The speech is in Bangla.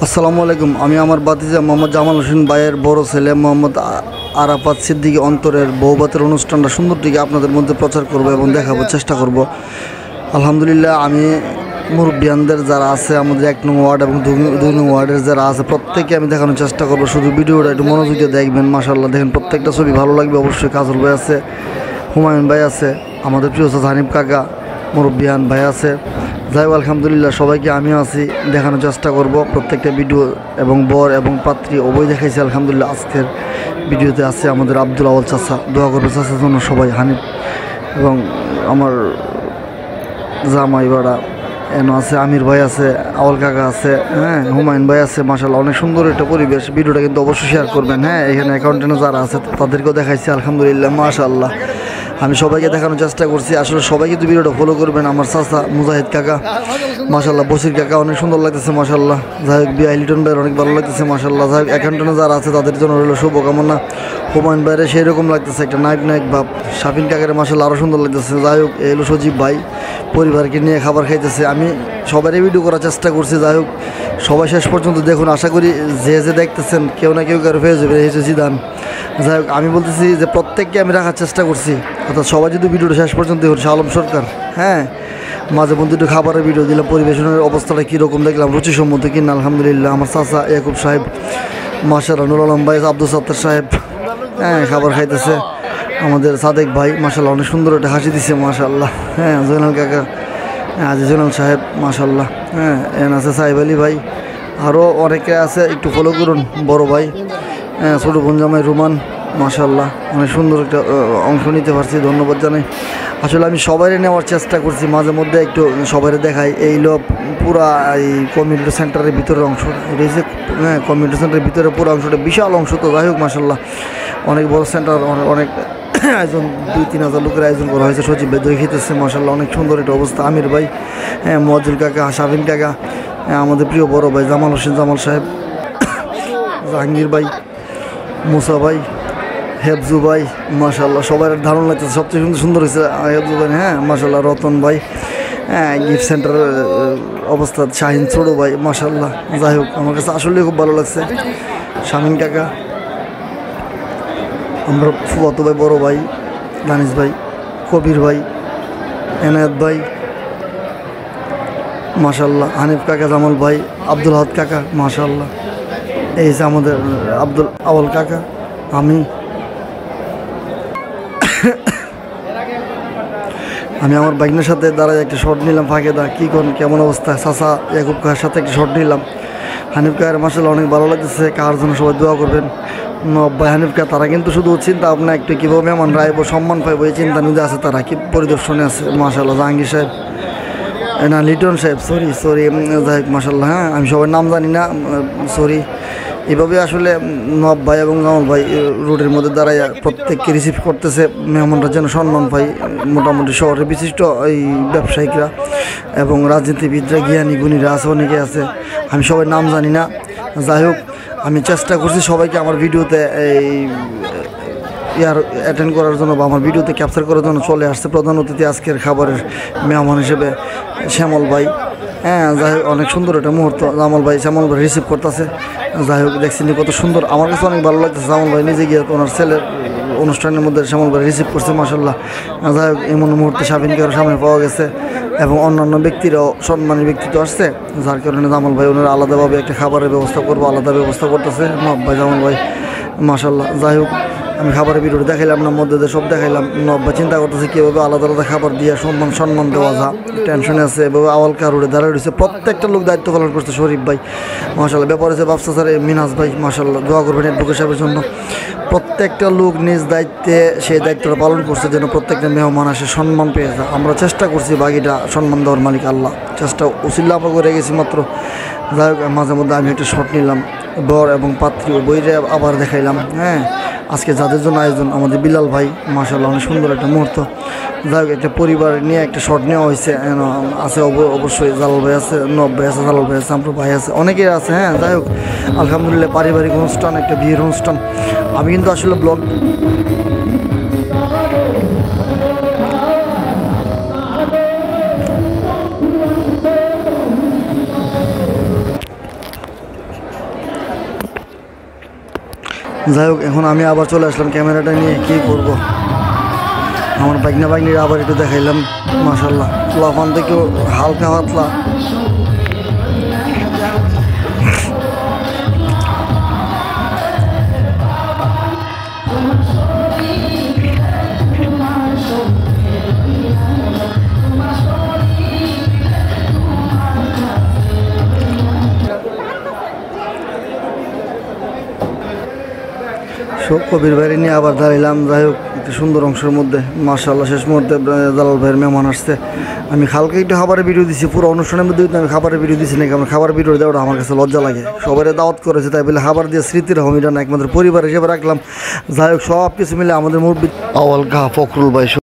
আসসালামু আলাইকুম। আমি আমার ভাতিজা মোহাম্মদ জামাল হোসেন ভাইয়ের বড় ছেলে মোহাম্মদ আরাফাত সিদ্দিকী অন্তরের বৌভাতের অনুষ্ঠানটা সুন্দর দিকে আপনাদের মধ্যে প্রচার করব এবং দেখাবার চেষ্টা করব। আলহামদুলিল্লাহ, আমি মুরব্বিয়ানদের যারা আছে আমাদের 1 নং ওয়ার্ড এবং 2 নং ওয়ার্ডের যারা আছে প্রত্যেককে আমি দেখানোর চেষ্টা করব। শুধু ভিডিওটা একটু মনোযোগ দিয়ে দেখবেন। মাশাআল্লাহ, দেখেন প্রত্যেকটা ছবি ভালো লাগবে অবশ্যই। কাজল ভাই আছে, হুমায়ুন ভাই আছে, আমাদের প্রিয় হানিফ কাকা, মুরব্বিয়ান ভাই আছে। যাই হোক, আলহামদুলিল্লাহ সবাইকে আমিও আছি, দেখানোর চেষ্টা করব। প্রত্যেকটা ভিডিও এবং বর এবং পাত্রী উভয় দেখাইছি আলহামদুলিল্লাহ। আজকের ভিডিওতে আছে আমাদের আব্দুল আওয়াল চাচা, দোয়া করবে চাচার জন্য সবাই। হানিফ এবং আমার জামাই বাড়া এনো আছে, আমির ভাই আছে, আওয়াল কাকা আছে, হ্যাঁ, হুমায়ুন ভাই আছে। মাশাআল্লাহ, অনেক সুন্দর একটা পরিবেশ। ভিডিওটা কিন্তু অবশ্যই শেয়ার করবেন। হ্যাঁ, এখানে অ্যাকাউন্টেন্টে যারা আছে তাদেরকেও দেখাইছি আলহামদুলিল্লাহ। মাশাআল্লাহ, আমি সবাইকে দেখানোর চেষ্টা করছি। আসলে সবাই কিন্তু ভিডিওটা ফলো করবেন। আমার চাচা মুজাহিদ কাকা, মাশাআল্লাহ, বসির কাকা অনেক সুন্দর লাগতেছে মাশাআল্লাহ। যাই হোক, বিআই লিটন ভাইয়ের অনেক ভালো লাগতেছে মাশাআল্লাহ। যাই হোক, অ্যাকাউন্টেন্টে যারা আছে তাদের জন্য রইল শুভকামনা। হুমায়ুন ভাইয়ের সেই রকম লাগতেছে, একটা নায়ক নায়ক ভাব। শাফিন কাকারে মাশাআল্লাহ আরও সুন্দর লাগতেছে। যাই হোক, এলো সজীব ভাই পরিবারকে নিয়ে খাবার খাইতেছে। আমি সবারই ভিডিও করার চেষ্টা করছি। যাই হোক, সবাই শেষ পর্যন্ত দেখুন। আশা করি যে যে দেখতেছেন কেউ না কেউ কারো ফেস যাবে এই জিদান। যাই হোক, আমি বলতেছি যে প্রত্যেককে আমি রাখার চেষ্টা করছি, অর্থাৎ সবাই যদি ভিডিওটা শেষ পর্যন্ত দেখুন। শাহ আলম সরকার, হ্যাঁ, মাঝে মধ্যে একটু খাবারের ভিডিও দিলাম, পরিবেশনের অবস্থাটা কীরকম দেখলাম, রুচিসম্মত কিনা আলহামদুলিল্লাহ। আমার চাচা ইয়াকুব সাহেব, মাশাআল্লাহ, নুর আলম ভাই, আব্দুল সত্তার সাহেব, হ্যাঁ, খাবার খাইতেছে। আমাদের সাদেক ভাই মাশাআল্লাহ অনেক সুন্দর একটা হাসি দিচ্ছে মাশাআল্লাহ। হ্যাঁ, জয়নাল কাকা, আজিজুল সাহেব মাশাআল্লাহ। হ্যাঁ, এন আছে সাহেব আলী ভাই, আরও অনেকে আছে, একটু ফলো করুন। বড় ভাই, হ্যাঁ, ছোটো বোন জামাই রুমান, মাশাআল্লাহ অনেক সুন্দর একটা অংশ নিতে পারছি, ধন্যবাদ জানাই। আসলে আমি সবাইরে নেওয়ার চেষ্টা করছি, মাঝে মধ্যে একটু সবাইরে দেখাই। এই পুরা এই কমিউনিটি সেন্টারের ভিতরের অংশ রয়েছে, হ্যাঁ, কমিউনিটি সেন্টারের ভিতরে পুরো অংশটা বিশাল অংশ। তো যাই হোক, মাশাআল্লাহ অনেক বড় সেন্টার, অনেক আয়োজন, 2-3 হাজার লোকের আয়োজন করা হয়েছে। সচিব ভাই দই খেতেছে মাশাআল্লাহ, অনেক সুন্দর একটা অবস্থা। আমির ভাই, হ্যাঁ, মজুল কাকা, শাফিন কাকা, হ্যাঁ, আমাদের প্রিয় বড় ভাই জামাল হোসেন জামাল সাহেব, জাহাঙ্গীর ভাই, মুসা ভাই, হেফজু ভাই, মাশাআল্লাহ সবার ধারণ লাগতেছে। সবচেয়ে সুন্দর হয়েছে হেফজু ভাই, হ্যাঁ, মাশাআল্লাহ। রতন ভাই, হ্যাঁ, গিফট সেন্টারের অবস্থা, শাহিন ছোটো ভাই, মাশাআল্লাহ। যাই হোক, আমার কাছে আসলে খুব ভালো লাগছে। শামিন কাকা, আমরা ফুয়াতো ভাই, বড় ভাই দানিশ ভাই, কবির ভাই, এনায়েত ভাই, মাশাআল্লাহ, হানিফ কাকা, জামাল ভাই, আব্দুল হাদ কাকা, মাশাআল্লাহ। এই যে আমাদের আব্দুল আওয়াল কাকা, আমি আমার বাইকনের সাথে দাঁড়ায় একটা শট নিলাম। ফাঁকে দা কী কোন কেমন অবস্থা, চাচা ইয়াকুব কাকার সাথে একটা শট নিলাম। হানিফ কাকার মাশাআল্লাহ অনেক ভালো লাগতেছে। কার জন্য সবাই দোয়া করবেন। ভাই হানিফ কাকা তারা কিন্তু শুধু চিন্তা আপনার একটু কীভাবে মেহমান রাইব, সম্মান পাইব, এই চিন্তা নিতে আছে। তারা কি পরিদর্শনে আছে মাশাআল্লাহ। জাহাঙ্গীর সাহেব, না লিটন সাহেব, সরি যাই হোক মাশাআল্লাহ। হ্যাঁ, আমি সবার নাম জানি না, সরি। এভাবে আসলে নব ভাই এবং জামাল ভাই রোডের মধ্যে দাঁড়ায় প্রত্যেককে রিসিভ করতেছে। মেহমানরা যেন সম্মান পাই। মোটামুটি শহরের বিশিষ্ট এই ব্যবসায়িকরা এবং রাজনীতিবিদরা, জ্ঞানী গুণীরা আছে, অনেকে আছে, আমি সবার নাম জানি না। যাই হোক, আমি চেষ্টা করছি সবাইকে আমার ভিডিওতে এই অ্যাটেন্ড করার জন্য বা আমার ভিডিওতে ক্যাপচার করার জন্য। চলে আসছে প্রধান অতিথি আজকের খাবারের মেহমান হিসেবে শ্যামল ভাই। হ্যাঁ, যাই হোক, অনেক সুন্দর একটা মুহূর্ত। জামাল ভাই, শ্যামল ভাই রিসিভ করতেছে। যাই হোক, দেখছি কত সুন্দর, আমার কাছে অনেক ভালো লাগতেছে। জামাল ভাই নিজে গিয়ে ওনার ছেলের অনুষ্ঠানের মধ্যে শ্যামল ভাই রিসিভ করছে মাশাআল্লাহ। যাই হোক, এমন মুহূর্তে শাফিনকে সামনে পাওয়া গেছে এবং অন্যান্য ব্যক্তিরাও, সম্মানী ব্যক্তিত্ব আসছে, যার কারণে জামাল ভাই ওনারা আলাদাভাবে একটা খাবারের ব্যবস্থা করবো, আলাদা ব্যবস্থা করতেছে নব ভাই, জামাল ভাই, মাশাআল্লাহ। যাই হোক, আমি খাবারের ভিডিওটা দেখাইলাম না, মধ্যে সব দেখাইলাম। নব্বা চিন্তা করতেছে কীভাবে আলাদা আলাদা খাবার দিয়ে সম্মান দেওয়া যা, টেনশনে আছে। এভাবে আওয়াল কারুড়ে দাঁড়িয়ে রয়েছে, প্রত্যেকটা লোক দায়িত্ব পালন করছে। শরীফ ভাই মাশাআল্লাহ, ব্যাপার আছে ব্যবসা স্যার মিনাজ ভাই, মাশাআল্লাহ দোয়া করবেন অ্যাডভোকেট সাহেবের জন্য। প্রত্যেকটা লোক নিজ দায়িত্বে সেই দায়িত্বটা পালন করছে যেন প্রত্যেকটা মেহমান আসে সম্মান পেয়ে যায়। আমরা চেষ্টা করছি, বাকিটা সম্মান দেওয়ার মালিক আল্লাহ। চেষ্টা উসিল্লা আমরা করে গেছি মাত্র। যাই হোক, মাঝে মধ্যে আমি একটা শট নিলাম, বর এবং পাত্রী বইরে আবার দেখাইলাম। হ্যাঁ, আজকে যাদের জন্য আয়োজন, আমাদের বিলাল ভাই মাশাআল্লাহ অনেক সুন্দর একটা মুহূর্ত। যাই হোক, একটা পরিবার নিয়ে একটা শট নেওয়া হয়েছে। আছে অবশ্যই জালাল ভাই আছে, নব ভাই আছে, জালাল ভাই আছে, আমার ভাই আছে, অনেকেই আছে। হ্যাঁ, যাই হোক, আলহামদুলিল্লাহ পারিবারিক অনুষ্ঠান, একটা বিয়ের অনুষ্ঠান। আমি কিন্তু আসলে ব্লগ যাই হোক, এখন আমি আবার চলে আসলাম ক্যামেরাটা নিয়ে, কী করব। আমার বাইকনির আবার একটু দেখাইলাম। মাশাল্লাহ, লাফান থেকেও হালকা পাতলা। কবির ভাই নিয়ে আবার দাঁড়াইলাম। যাই হোক, একটু সুন্দর অংশের মধ্যে মাশাআল্লাহ শেষ মুহূর্তে জালাল ভাইয়ের মেহমান আসছে। আমি হালকা একটু খাবারের ভিডিও দিচ্ছি, পুরো অনুষ্ঠানের মধ্যে আমি খাবারের ভিডিও দিচ্ছি নাকি, আমার খাবার ভিডিও দেওয়াটা আমার কাছে লজ্জা লাগে। সবাই দাওয়াত করেছে, তাই বলে খাবার দিয়ে স্মৃতির হমিটা না, একমাত্র পরিবার হিসেবে রাখলাম। যাই হোক, সব কিছু মিলে আমাদের মুরব্বি আওয়াল গা ফখরুল ভাই